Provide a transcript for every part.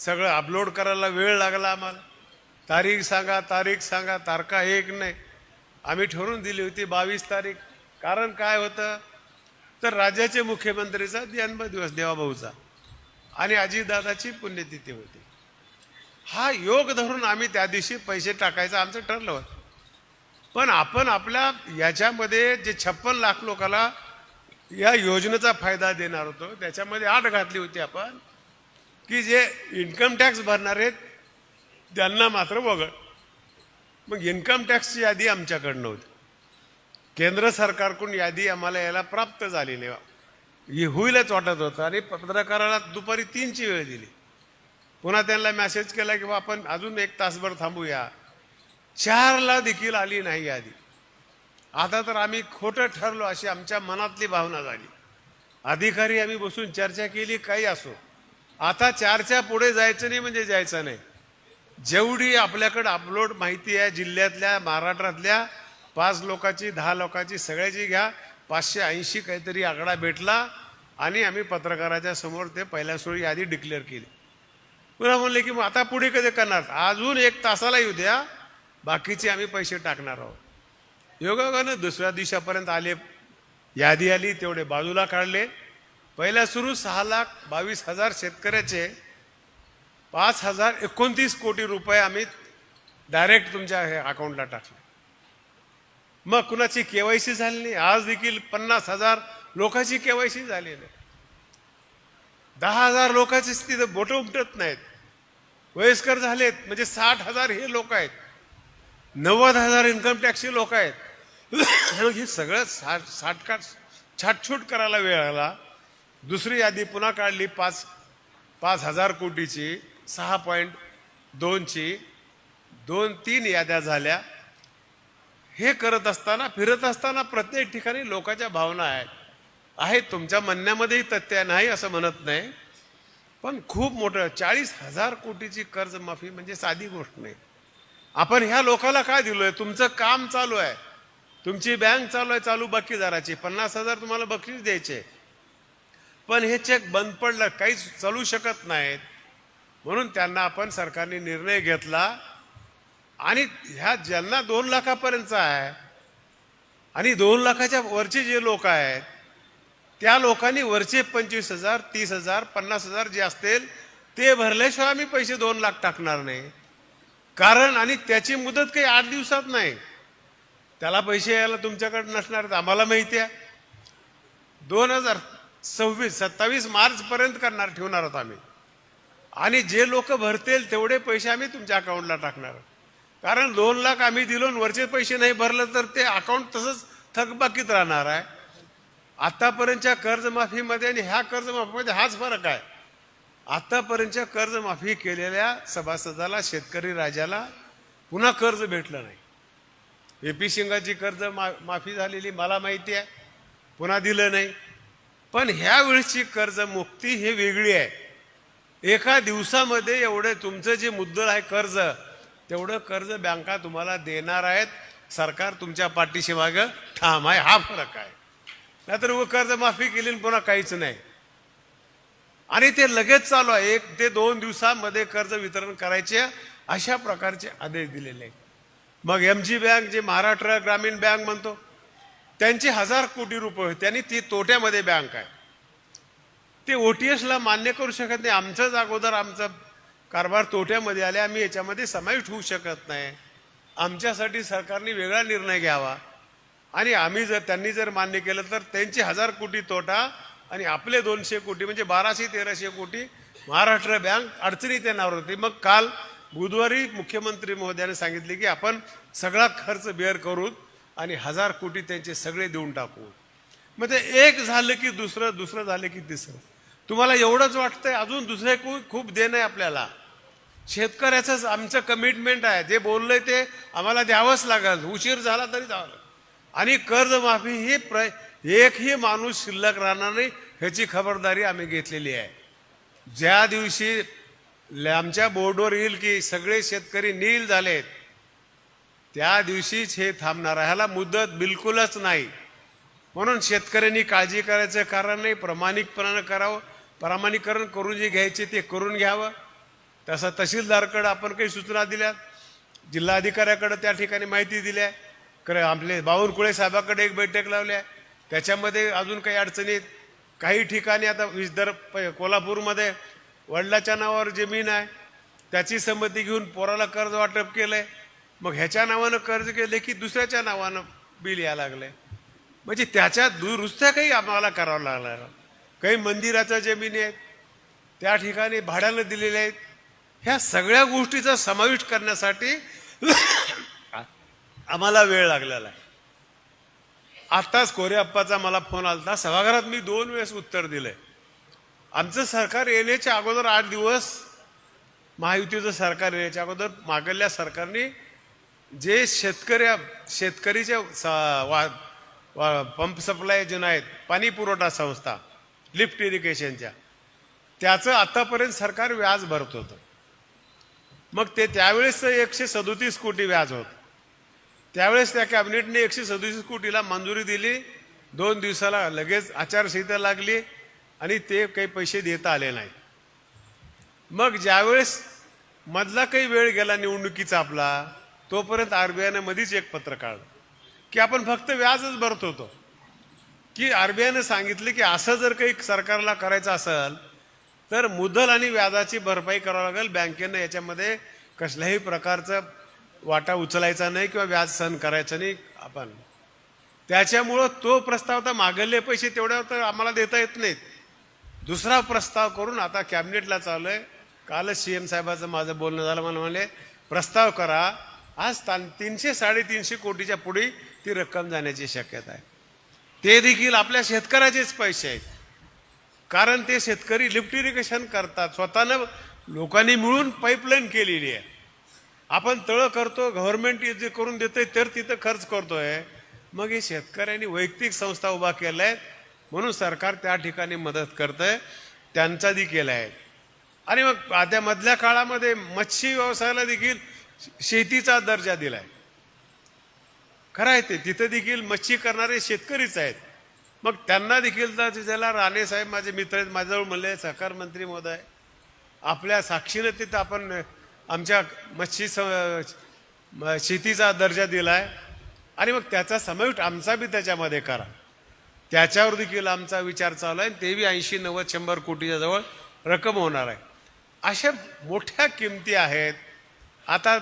सगळं अपलोड करायला वेळ लागला आम्हाला. तारीख सांगा, तारीख सांगा, तारखा एक नाही. आम्ही ठरवून दिली होती 22 तारीख. कारण काय होतं तर राज्याचे मुख्यमंत्रीचा जन्मदिवस देवाभाऊचा आणि अजितदादाची पुण्यतिथी होती. हा योग धरून आम्ही त्या दिवशी पैसे टाकायचं आमचं ठरलं होतं. पण आपण आपल्या याच्यामध्ये जे 56 लाख लोकांना या योजनेचा फायदा देणार होतो त्याच्यामध्ये आठ घातली होती आपण की जे इन्कम टॅक्स भरणार आहेत त्यांना मात्र वगळ. मग इन्कम टॅक्सची यादी आमच्याकडनं होती. केंद्र सरकारकडून यादी आम्हाला याला प्राप्त झाली नाही. ही होईलच वाटत होतं आणि पत्रकाराला दुपारी 3ची वेळ दिली. पुन्हा त्यांना मेसेज केला की आपण अजून 1 तासभर थांबूया. 4ला देखील आली नाही यादी. आता तर आम्ही खोटं ठरलो अशी आमच्या मनातली भावना झाली. अधिकारी आम्ही बसून चर्चा केली, काही असो. आता 4च्या पुढे जायचं नाही म्हणजे जायचं नाही. जेवढी आपल्याकडे अपलोड माहिती आहे जिल्ह्यातल्या महाराष्ट्रातल्या 5 लोकांची 10 लोकांची सगळ्याची घ्या. 580 काहीतरी आकडा भेटला आणि आम्ही पत्रकाराच्या समोर ते पहिल्या सोळी यादी डिक्लेअर केली. पुन्हा म्हणले की मग आता पुढे कधी करणार. अजून 1 तासाला येऊ द्या, बाकीचे आम्ही पैसे टाकणार आहोत. योगायोगानं दुसऱ्या दिवसापर्यंत आले. यादी आली, तेवढे बाजूला काढले. पहिल्या सुरू 6,22,000 शेतकऱ्याचे 5,029 कोटी रुपये आम्ही डायरेक्ट तुमच्या अकाउंटला टाकले. मग कुणाची केवायसी झाली नाही. आज देखील 50,000 लोकांची केवायसी झाली नाही. 10,000 लोकांची स्थिती बोटं उमटत नाहीत. वयस्कर झालेत म्हणजे 60,000 हे लोक आहेत. 90,000 इन्कम टॅक्सचे लोक आहेत. हे सगळं छाटछूट करायला वेळ आला. दुसरी यादी पुन्हा काढली 5,000 कोटीची, 6.2ची, 2-3 याद्या झाल्या. हे करत असताना फिरत असताना प्रत्येक ठिकाणी लोकांच्या भावना आहेत. तुमच्या म्हणण्यामध्येही तथ्य नाही असं म्हणत नाही, पण खूप मोठं 40,000 कोटीची कर्जमाफी म्हणजे साधी गोष्ट नाही. आपण ह्या लोकांना काय दिलोय. तुमचं काम चालू आहे, तुमची बँक चालू आहे, चालू बाकीदाराची 50,000 तुम्हाला बक्षीस द्यायचे. पण हे चेक बंद पडलं, काहीच चालू शकत नाहीत. म्हणून त्यांना आपण सरकारने निर्णय घेतला आणि ह्या ज्यांना 2 लाखापर्यंतचा आहे आणि 2 लाखाच्या वरचे जे लोक आहेत त्या लोकांनी वरचे 25,000, 30,000, 50,000 जे असतील ते भरल्याशिवाय आम्ही पैसे 2 लाख टाकणार नाही. कारण आणि त्याची मुदत काही 8 दिवसात नाही. त्याला पैसे यायला तुमच्याकडे नसणार आहेत, आम्हाला माहिती आहे. 27 मार्च पर्यंत ठेवणार आहोत आम्ही. आणि जे लोक भरतील तेवढे पैसे आम्ही तुमच्या अकाउंटला टाकणार. कारण 2 लाख आम्ही दिलो आणि वरचे पैसे नाही भरलं तर ते अकाउंट तसंच थकबाकीत राहणार आहे. आतापर्यंतच्या कर्जमाफीमध्ये आणि ह्या कर्जमाफीमध्ये हाच फरक आहे. आतापर्यंतच्या कर्जमाफी केलेल्या सभासदाला, शेतकरी राजाला पुन्हा कर्ज भेटलं नाही. AP सिंगाची कर्ज माफी झालेली मला माहिती आहे, पुन्हा दिलं नाही. पण ह्या वेळची कर्जमुक्ती ही वेगळी आहे. एका दिवसामध्ये एवढे तुमचं जे मुद्दल आहे कर्ज, तेवढं कर्ज बँका तुम्हाला देणार आहेत. सरकार तुमच्या पाठीशी मागं ठाम आहे. हा फरक आहे. नाहीतर व कर्जमाफी केली पुन्हा काहीच नाही. आणि ते लगेच चालू आहे. 1 ते 2 दिवसामध्ये कर्ज वितरण करायचे अशा प्रकारचे आदेश दिलेले आहेत. मग MG बँक जे महाराष्ट्र ग्रामीण बँक म्हणतो त्यांचे 1,000 कोटी रुपये, त्यांनी ती तोट्यामध्ये बँक आहे. ते OTSला मान्य करू शकत नाही. आमच्याच अगोदर आमचा कारभार तोट्यामध्ये आले, आम्ही याच्यामध्ये समाविष्ट होऊ शकत नाही. आमच्यासाठी सरकारने वेगळा निर्णय घ्यावा आणि त्यांनी जर मान्य केलं तर त्यांचे 1,000 कोटी तोटा आणि आपले 200 कोटी म्हणजे 1,200-1,300 कोटी महाराष्ट्र बँक अडचणीत येणार होती. मग काल बुधवारी मुख्यमंत्री महोदयाने सांगितले की आपण सगळा खर्च बेअर करू आणि 1,000 कोटी त्यांचे सगळे देऊन टाकू. मग ते एक झालं की दुसरं झालं की तिसरं. तुम्हाला एवढंच वाटतंय अजून दुसरे खूप देणं आहे आपल्याला. शेतकऱ्याचंच आमचं कमिटमेंट आहे. जे बोललंय ते आम्हाला द्यावंच लागेल, उशीर झाला तरी द्यावं लागेल. आणि कर्जमाफी ही एकही माणूस शिल्लक राहणार नाही ह्याची खबरदारी आम्ही घेतलेली आहे. ज्या दिवशी आमच्या बोर्डवर येईल की सगळे शेतकरी नील झालेत त्या दिवशीच हे थांबणार आहे. ह्याला मुदत बिलकुलच नाही. म्हणून शेतकऱ्यांनी काळजी करायचं कारण नाही. प्रामाणिकपणानं करावं. प्रामाणिकरण करून जे घ्यायचे ते करून घ्यावं. तसं तहसीलदारकडे आपण काही सूचना दिल्या, जिल्हाधिकाऱ्याकडे त्या ठिकाणी माहिती दिल्या, आपले बावनकुळे साहेबाकडे एक बैठक लावल्या, त्याच्यामध्ये अजून काही अडचणीत. काही ठिकाणी आता कोल्हापूरमध्ये वडिलाच्या नावावर जमीन आहे, त्याची संमती घेऊन पोराला कर्ज वाटप केलंय. मग ह्याच्या नावानं कर्ज केले की दुसऱ्याच्या नावानं बिल यायला लागलंय. म्हणजे त्याच्या दुरुस्त्या काही आम्हाला करावं लागणार. काही मंदिराच्या जमिनी आहेत त्या ठिकाणी भाड्यानं दिलेल्या आहेत. ह्या सगळ्या गोष्टीचा समावेश करण्यासाठी आम्हाला वेळ लागलेला आहे. आत्ताच कोरेअप्पाचा मला फोन आलता सभागृहात, मी 2 वेळेस उत्तर दिलंय. आमचं सरकार येण्याच्या अगोदर 8 दिवस, महायुतीचं सरकार येण्याच्या अगोदर मागल्या सरकारने जे शेतकरीच्या पंप सप्लाय जे आहेत, पाणी पुरवठा संस्था, लिफ्ट इरिगेशनच्या, त्याचं आतापर्यंत सरकार व्याज भरत होतं. मग ते त्यावेळेस 137 कोटी व्याज होतं. त्यावेळेस त्या कॅबिनेटने 137 कोटीला मंजुरी दिली. 2 दिवसाला लगेच आचारसंहिता लागली आणि ते काही पैसे देता आले नाहीत. मग ज्यावेळेस मधला काही वेळ गेला निवडणुकीचा आपला, तोपर्यंत आरबीआयनं मध्येच एक पत्र काढलं की आपण फक्त व्याजच भरत होतो. की आरबीआयनं सांगितलं की असं जर काही सरकारला करायचं असेल तर मुद्दल आणि व्याजाची भरपाई करावी लागेल. बँकेनं याच्यामध्ये कसल्याही प्रकारचं वाटा उचलायचा नाही किंवा व्याज सहन करायचं नाही आपण. त्याच्यामुळं तो प्रस्ताव तर मागले पैसे तेवढ्या तर आम्हाला देता येत नाहीत. दुसरा प्रस्ताव करून आता कॅबिनेटला चालू आहे. कालच CM साहेबाचं माझं बोलणं झालं, मला म्हणले प्रस्ताव करा. आज 300-350 कोटीच्या पुढे ती रक्कम जाण्याची शक्यता आहे. ते देखील आपल्या शेतकऱ्याचेच पैसे आहेत, कारण ते शेतकरी लिफ्ट इरिगेशन करतात. स्वतःनं लोकांनी मिळून पाईपलाईन केलेली आहे. आपण तळं करतो, गव्हर्नमेंट जे करून देतोय तर तिथं खर्च करतोय. मग हे शेतकऱ्यांनी वैयक्तिक संस्था उभा केल्या आहेत म्हणून सरकार त्या ठिकाणी मदत करतंय, त्यांचा देखील आहे. आणि मग आता मधल्या काळामध्ये मच्छी व्यवसायाला देखील शेतीचा दर्जा दिलाय. खरं आहे ते, तिथं देखील मच्छी करणारे शेतकरीच आहेत. मग त्यांना देखील ज्याला राणे साहेब माझे मित्र आहेत, माझ्याजवळ म्हणले सहकार मंत्री महोदय आपल्या साक्षीनं तिथं आपण आमच्या शेतीचा दर्जा दिलाय आणि मग त्याचा समावेश आमचा बी त्याच्यामध्ये करा. त्याच्यावर देखील आमचा विचार चालू आहे. ते बी 80-90-100 कोटीच्या जवळ रक्कम होणार आहे. अशा मोठ्या किमती आहेत. आता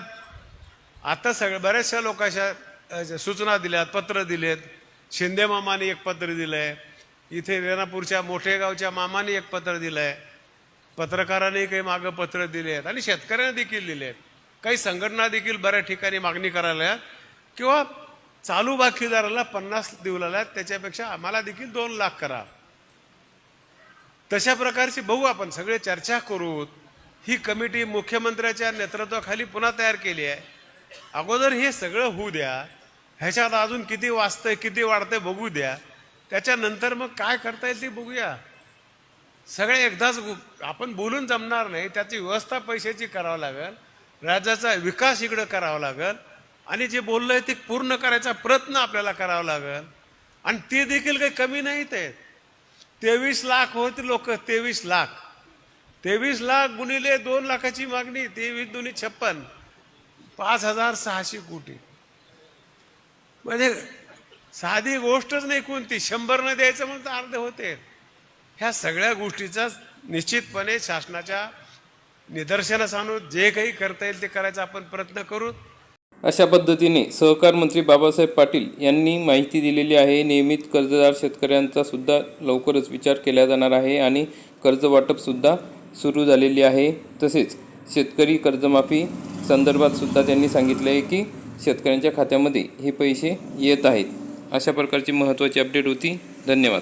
बऱ्याचशा लोकांच्या सूचना दिल्यात, पत्र दिलेत. शिंदे मामाने एक पत्र दिलंय, इथे रेणापूरच्या मोठेगावच्या मामाने एक पत्र दिलंय, पत्रकारांनी काही मागं पत्र दिले आहेत आणि शेतकऱ्यांना देखील दिले आहेत. काही संघटना देखील बऱ्याच ठिकाणी मागणी करायला आहेत किंवा चालू बाकीदाराला 50 देऊ लागल्यात, त्याच्यापेक्षा आम्हाला देखील 2 लाख करा. तशा प्रकारची बघू, आपण सगळे चर्चा करू. ही कमिटी मुख्यमंत्र्याच्या नेतृत्वाखाली पुन्हा तयार केली आहे. अगोदर हे सगळं होऊ द्या, ह्याच्यात अजून किती वाचतंय किती वाढतंय बघू द्या, त्याच्यानंतर मग काय करता येईल ते बघूया. सगळे एकदाच आपण बोलून जमणार नाही. त्याची व्यवस्था पैशाची करावं लागेल, राज्याचा विकास इकडं करावा लागेल आणि जे बोललंय ते पूर्ण करायचा प्रयत्न आपल्याला करावा लागेल. आणि ते देखील काही कमी नाहीत आहेत. 23 लाख होते लोक, 23 लाख 23 लाख गुणिले 2 लाखाची मागणी, 23 दुनी 56, 5,600 कोटी. म्हणजे साधी गोष्टच नाही कोणती. 100 न द्यायचं म्हणून अर्धे होते. ह्या सगळ्या गोष्टीचा निश्चितपणे शासनाच्या निदर्शनास आणून जे काही करता येईल ते करायचा आपण प्रयत्न करू. अशा पद्धतीने सहकार मंत्री बाबासाहेब पाटील यांनी माहिती दिलेली आहे. नियमित कर्जदार शेतकऱ्यांचा सुद्धा लवकरच विचार केला जाणार आहे आणि कर्ज वाटपसुद्धा सुरू झालेली आहे. तसेच शेतकरी कर्जमाफी संदर्भात सुद्धा त्यांनी सांगितले आहे की शेतकऱ्यांच्या खात्यामध्ये हे पैसे येत आहेत. अशा प्रकारची महत्त्वाची अपडेट होती. धन्यवाद.